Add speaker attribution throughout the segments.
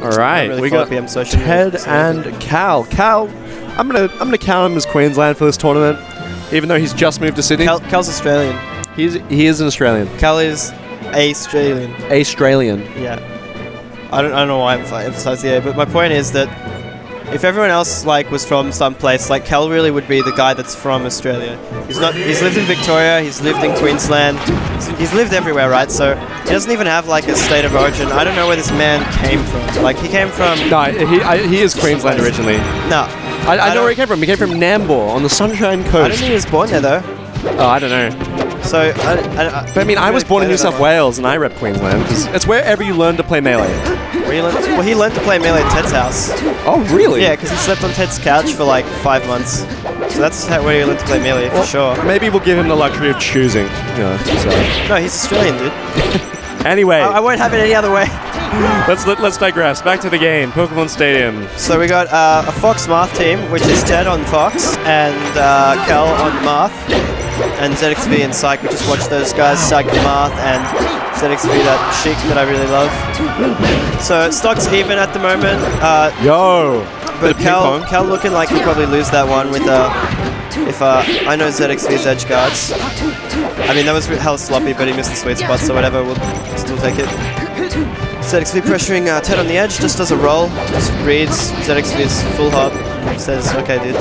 Speaker 1: All right,
Speaker 2: really
Speaker 1: we
Speaker 2: follow
Speaker 1: got
Speaker 2: PM, so I shouldn't
Speaker 1: Ted
Speaker 2: really say
Speaker 1: and
Speaker 2: anything.
Speaker 1: Cal. Cal, I'm gonna count him as Queensland for this tournament, even though he's just moved to Sydney.
Speaker 2: Cal's Australian.
Speaker 1: He is an Australian.
Speaker 2: Cal is Australian.
Speaker 1: Australian.
Speaker 2: Yeah. I don't know why I'm emphasizing the A, but my point is that if everyone else like was from some place, like Cal really would be the guy that's from Australia. He's not. He's lived in Victoria. He's lived in Queensland. He's lived everywhere, right? So he doesn't even have like a state of origin. I don't know where this man came from. Like he came from.
Speaker 1: No, he is Queensland originally.
Speaker 2: No.
Speaker 1: I know where he came from. He came from Nambour on the Sunshine Coast.
Speaker 2: I don't think he was born there though.
Speaker 1: Oh, I don't know.
Speaker 2: So,
Speaker 1: but I mean, I was born in New South Wales and I rep Queensland. It's wherever you learn to play Melee.
Speaker 2: Well, he learned to play Melee at Ted's house.
Speaker 1: Oh, really?
Speaker 2: Yeah, because he slept on Ted's couch for like 5 months. So that's where he learned to play Melee, for sure.
Speaker 1: Maybe we'll give him the luxury of choosing.
Speaker 2: No, he's Australian, dude.
Speaker 1: Anyway.
Speaker 2: I won't have it any other way.
Speaker 1: Let's digress. Back to the game. Pokemon Stadium.
Speaker 2: So we got a Fox Marth team, which is Ted on Fox and Cal on Marth, and ZXV and Syke. We just watched those guys, Syke and Marth, and ZXV, that Sheik that I really love. So stock's even at the moment.
Speaker 1: Yo!
Speaker 2: But Cal looking like he'll probably lose that one with if I know ZXV's edge guards. I mean, that was hell sloppy, but he missed the sweet spot, so whatever, we'll still take it. ZXV pressuring Ted on the edge, just does a roll, just reads ZXV's full hop, says, okay, dude.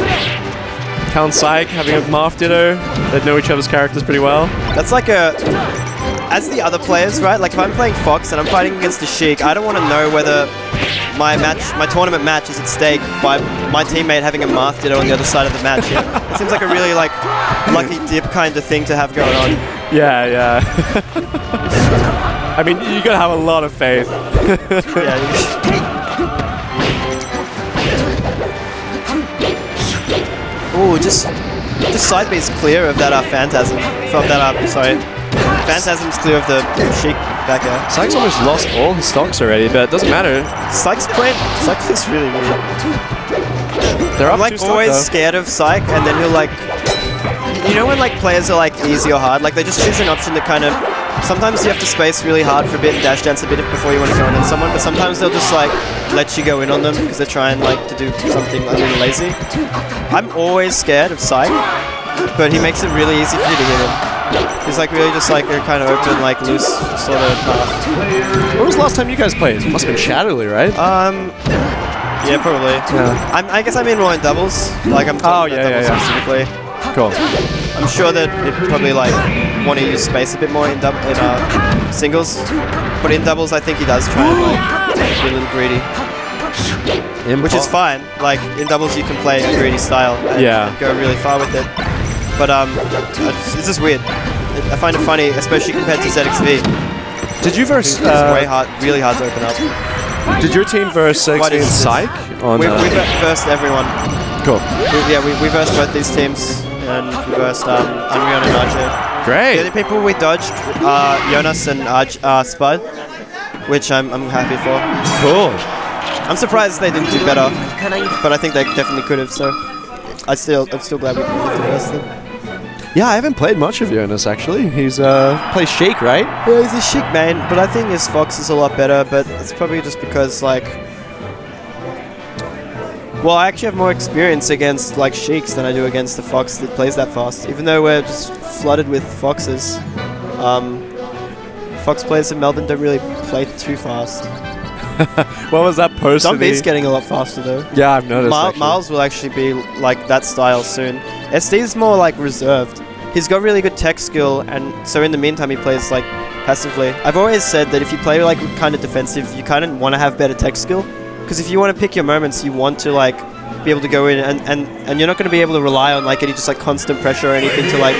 Speaker 1: Cal and Syke having a Marth Ditto. They know each other's characters pretty well.
Speaker 2: That's like as the other players, right? Like if I'm playing Fox and I'm fighting against a Sheik, I don't want to know whether my tournament match is at stake by my teammate having a Marth Ditto on the other side of the match. It seems like a really like lucky dip kind of thing to have going on.
Speaker 1: Yeah. I mean, you gotta have a lot of faith.
Speaker 2: Ooh, just side B's clear of that Phantasm. From that sorry. Phantasm's clear of the Sheik back there.
Speaker 1: Syke's almost lost all his stocks already, but it doesn't matter.
Speaker 2: Syke plays really weird.
Speaker 1: They're up
Speaker 2: I'm like always scared of Syke, and then he'll like, you know when like players are like easy or hard, like they just choose an option that kind of, sometimes you have to space really hard for a bit and dash dance a bit before you want to go in on someone, but sometimes they'll just like let you go in on them because they're trying like to do something a little lazy. I'm always scared of Syke, but he makes it really easy for you to hit him. He's like really just like a kind of open, like loose sort of path.
Speaker 1: When was the last time you guys played? It must have been Shadowly, right?
Speaker 2: Yeah, probably. Yeah. I guess I mean more in doubles. Like I'm talking about doubles specifically.
Speaker 1: Cool.
Speaker 2: I'm sure that it probably like want to use space a bit more in singles, but in doubles I think he does try and like be a little greedy. Which is fine. Like in doubles you can play a greedy style and go really far with it. But it's just weird. I find it funny, especially compared to ZXV.
Speaker 1: Did you verse?
Speaker 2: It's really hard to open up.
Speaker 1: Did your team verse ZXV and Syke?
Speaker 2: We versed everyone. Cool. We versed both these teams, and we versed Unreon and RJ.
Speaker 1: Great.
Speaker 2: The only people we dodged are Jonas and Spud, which I'm happy for.
Speaker 1: Cool.
Speaker 2: I'm surprised they didn't do better, but I think they definitely could have. So I'm still glad we versed them.
Speaker 1: Yeah, I haven't played much of Jonas actually. He's plays Sheik, right?
Speaker 2: Yeah, he's a Sheik main, but I think his Fox is a lot better, but it's probably just because like, well, I actually have more experience against like Sheiks than I do against the Fox that plays that fast. Even though we're just flooded with Foxes, Fox players in Melbourne don't really play too fast.
Speaker 1: What was that post?
Speaker 2: Don B's getting a lot faster though.
Speaker 1: Yeah, I've noticed.
Speaker 2: Miles will actually be like that style soon. SD's more like reserved. He's got really good tech skill, and so in the meantime he plays like passively. I've always said that if you play like kind of defensive, you kind of want to have better tech skill, because if you want to pick your moments, you want to like be able to go in and you're not going to be able to rely on like any just like constant pressure or anything to like.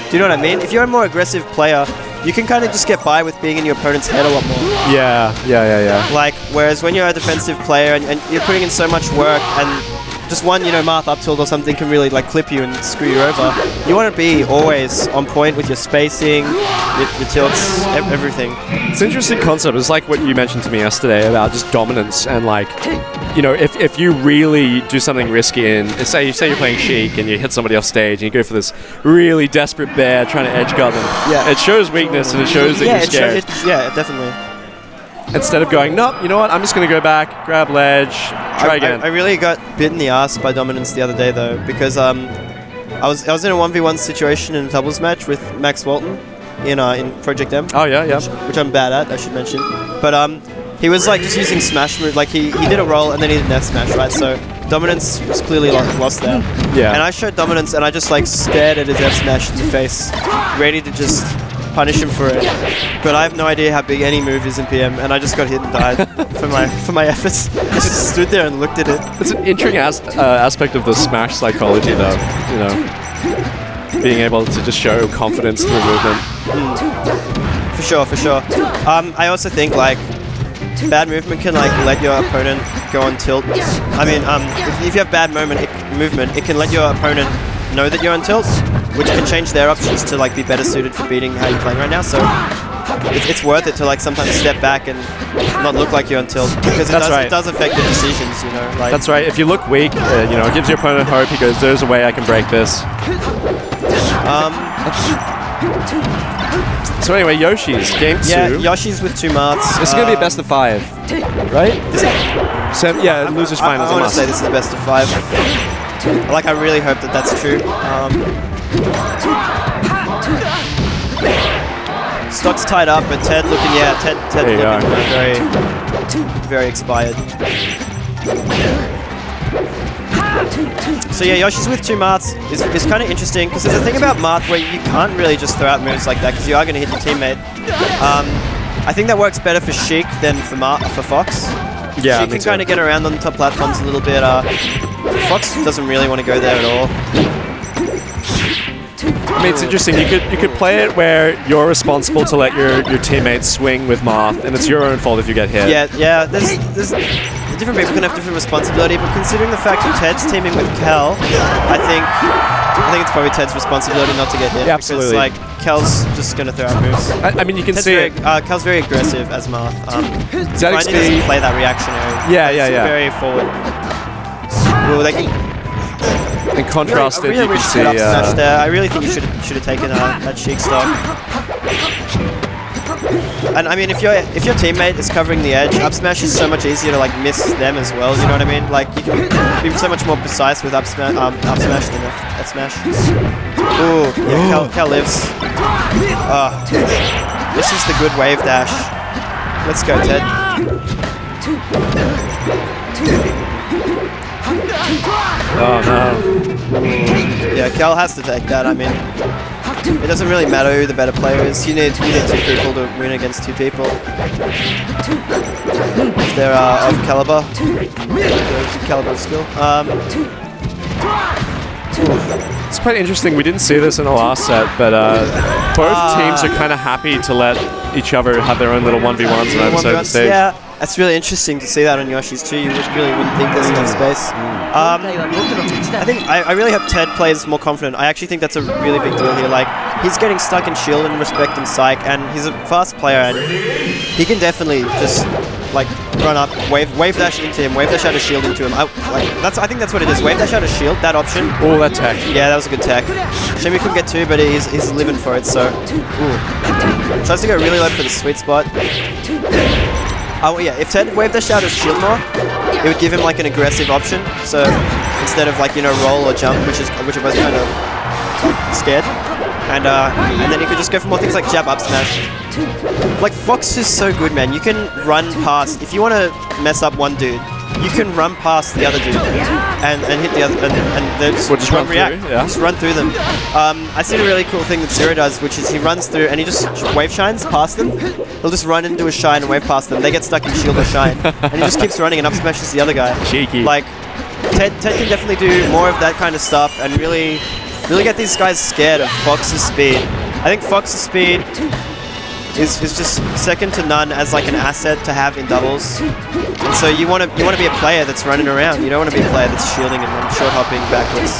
Speaker 2: Do you know what I mean? If you're a more aggressive player, you can kind of just get by with being in your opponent's head a lot more.
Speaker 1: Yeah.
Speaker 2: Like, whereas when you're a defensive player and you're putting in so much work and just one, Marth up tilt or something can really like clip you and screw you over. You want to be always on point with your spacing, your tilts, everything.
Speaker 1: It's an interesting concept. It's like what you mentioned to me yesterday about just dominance and like, if you really do something risky and say you're playing Sheik and you hit somebody off stage and you go for this really desperate bear trying to edge guard them, it shows weakness and it shows that you're scared.
Speaker 2: Yeah, definitely.
Speaker 1: instead of going, nope, you know what, I'm just going to go back, grab ledge, try again.
Speaker 2: I really got bit in the ass by dominance the other day though, because I was in a 1v1 situation in a doubles match with Max Walton in Project M.
Speaker 1: Oh yeah.
Speaker 2: Which I'm bad at, I should mention. But he was like just using smash move, like he did a roll and then he did an F smash, right? So dominance was clearly lost there.
Speaker 1: Yeah.
Speaker 2: And I showed dominance and I just like stared at his F smash in the face, ready to just punish him for it. But I have no idea how big any move is in PM, and I just got hit and died for my efforts. I just stood there and looked at it.
Speaker 1: It's an interesting aspect of the smash psychology, though. You know, being able to just show confidence through movement.
Speaker 2: For sure. I also think like bad movement can like let your opponent go on tilt. I mean, if you have bad movement, it can let your opponent know that you're on tilt, which can change their options to like be better suited for beating how you're playing right now. So it's worth it to like sometimes step back and not look like you're on tilt, because it does affect the decisions, you know. Like
Speaker 1: that's right. If you look weak, you know, it gives your opponent hope. He goes, "There's a way I can break this." So anyway, Yoshi's game 2.
Speaker 2: Yeah, Yoshi's with 2 Marths.
Speaker 1: This is gonna be a best of 5, right? So yeah, losers finals.
Speaker 2: I want to say this is the best of 5. Like, I really hope that that's true. Stock's tied up, but Ted looking, Ted looking very, very expired. So yeah, Yoshi's with 2 Marths is kind of interesting, because there's a thing about Marth where you can't really just throw out moves like that, because you are going to hit your teammate. I think that works better for Sheik than for Fox.
Speaker 1: Yeah,
Speaker 2: Sheik can kind of get around on the top platforms a little bit. Fox doesn't really want to go there at all.
Speaker 1: I mean, it's interesting. You could play it where you're responsible to let your teammates swing with Marth, and it's your own fault if you get hit.
Speaker 2: Yeah. There's different people can have different responsibility, but considering the fact that Ted's teaming with Kel, I think it's probably Ted's responsibility not to get hit.
Speaker 1: Yeah, absolutely.
Speaker 2: Because like Kel's just gonna throw out moves.
Speaker 1: I mean, you can see
Speaker 2: Kel's very aggressive as Marth.
Speaker 1: He
Speaker 2: doesn't play that reactionary.
Speaker 1: Yeah.
Speaker 2: Very forward. Well, they can.
Speaker 1: In contrast, you can see.
Speaker 2: There. I really think you should have taken that Sheik stock. And I mean, if your teammate is covering the edge, up smash is so much easier to like miss them as well. You know what I mean? Like you can be so much more precise with up smash than F smash. Ooh, yeah, Kel lives. This is the good wave dash. Let's go, Ted.
Speaker 1: Oh no.
Speaker 2: Yeah, Kel has to take that. I mean, it doesn't really matter who the better player is. You need 2 people to win against 2 people. If they're of caliber, caliber of skill.
Speaker 1: It's quite interesting. We didn't see this in the last set, but both teams are kind of happy to let each other have their own little 1v1s and over the stage.
Speaker 2: Yeah, that's really interesting to see that on Yoshi's too. You really wouldn't think there's enough space. I really hope Ted plays more confident. I actually think that's a really big deal here. Like, he's getting stuck in shield and respecting Syke, and he's a fast player, and he can definitely just like run up, wave dash into him, wave dash out of shield into him. I think that's what it is. Wave dash out of shield, that option.
Speaker 1: Oh, that tech.
Speaker 2: Yeah, that was a good tech. Shame he couldn't get 2, but he's living for it. So, tries to go really low for the sweet spot. Oh yeah, if Ted wave dash out of shield more, it would give him like an aggressive option. So instead of like, you know, roll or jump, which are both kind of scared, and then you could just go for more things like jab up smash. Like Fox is so good, man. You can run past, if you want to mess up one dude, you can run past the other dude and hit the other, and they just run react.
Speaker 1: Yeah.
Speaker 2: Just run through them. I seen a really cool thing that Zero does, which is he runs through and he just wave shines past them. He'll just run into a shine and wave past them. They get stuck in shield or shine, and he just keeps running and up smashes the other guy.
Speaker 1: Cheeky.
Speaker 2: Like Ted can definitely do more of that kind of stuff and really get these guys scared of Fox's speed. I think Fox's speed is just second to none as like an asset to have in doubles. And so you want to be a player that's running around. You don't want to be a player that's shielding and then short hopping backwards.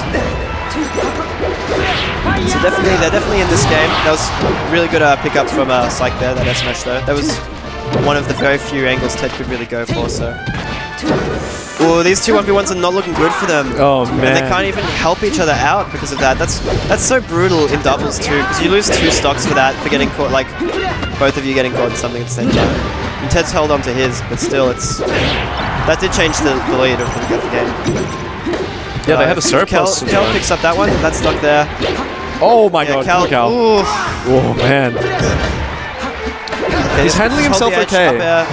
Speaker 2: So they're definitely in this game. That was really good pickup from Syke there, that S smash though. That was one of the very few angles Ted could really go for. So, oh, these 2 1v1s are not looking good for them.
Speaker 1: Oh man!
Speaker 2: And they can't even help each other out because of that. That's so brutal in doubles too, because you lose 2 stocks for that, for getting caught, like both of you getting caught in something at the same time. And Ted's held on to his, but still, that did change the lead of the game.
Speaker 1: Yeah, they had a surplus.
Speaker 2: Kel picks up that one. That's stuck there.
Speaker 1: Oh my god,
Speaker 2: Kel.
Speaker 1: Cal. Oh man.
Speaker 2: Okay,
Speaker 1: he's handling himself okay.
Speaker 2: Yeah,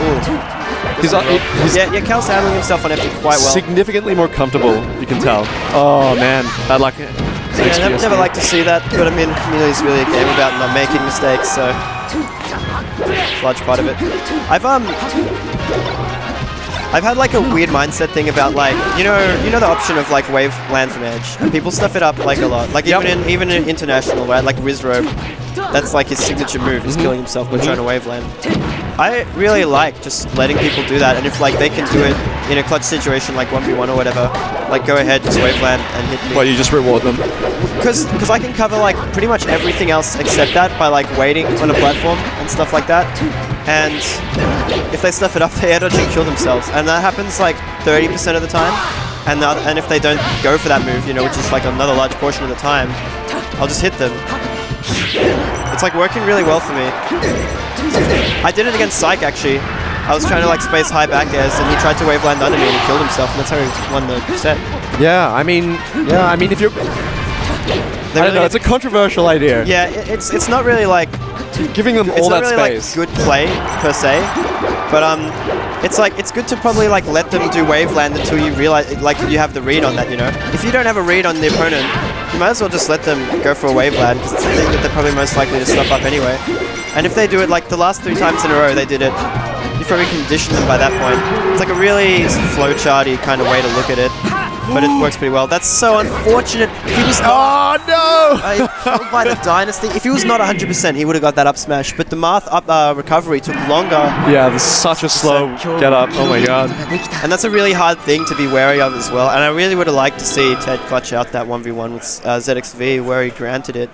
Speaker 2: Cal's handling himself on FD quite well.
Speaker 1: Significantly more comfortable, you can tell. Oh man, bad luck.
Speaker 2: Yeah, never like to see that, but I mean, community is really a game about not making mistakes, so it's a large part of it. I've had like a weird mindset thing about like, you know the option of like wave land from edge, and people stuff it up like a lot. Like even in international, right? Like Rizrobe, that's like his signature move, is killing himself by trying to wave land. I really like just letting people do that, and if like they can do it in a clutch situation like 1v1 or whatever, like go ahead, just wave land and hit me.
Speaker 1: Well, you just reward them.
Speaker 2: Because I can cover like pretty much everything else except that by like waiting on a platform and stuff like that. And if they stuff it up, they air dodge and kill themselves, and that happens like 30% of the time. And if they don't go for that move, you know, which is like another large portion of the time, I'll just hit them. It's like working really well for me. I did it against Syke actually. I was trying to like space high back airs, and he tried to wave land under me and he killed himself, and that's how he won the set.
Speaker 1: Yeah, I mean, if you're, I don't know, it's a controversial idea.
Speaker 2: Yeah, it's not really like
Speaker 1: giving them all that
Speaker 2: really
Speaker 1: space.
Speaker 2: Like good play per se, but it's good to probably like let them do wave land until you realize like you have the read on that. You know, if you don't have a read on the opponent, you might as well just let them go for a wave land, because it's the thing that they're probably most likely to stuff up anyway. And if they do it like the last 3 times in a row they did it, you probably condition them by that point. It's like a really flowcharty kind of way to look at it, but it works pretty well. That's so unfortunate. He was killed by the Dynasty. If he was not 100%, he would have got that up smash. But the Marth up recovery took longer. Yeah, there's such a slow get up. Oh my god. And that's a really hard thing to be wary of as well. And I really would have liked to see Ted clutch out that 1v1 with ZXV where he granted it.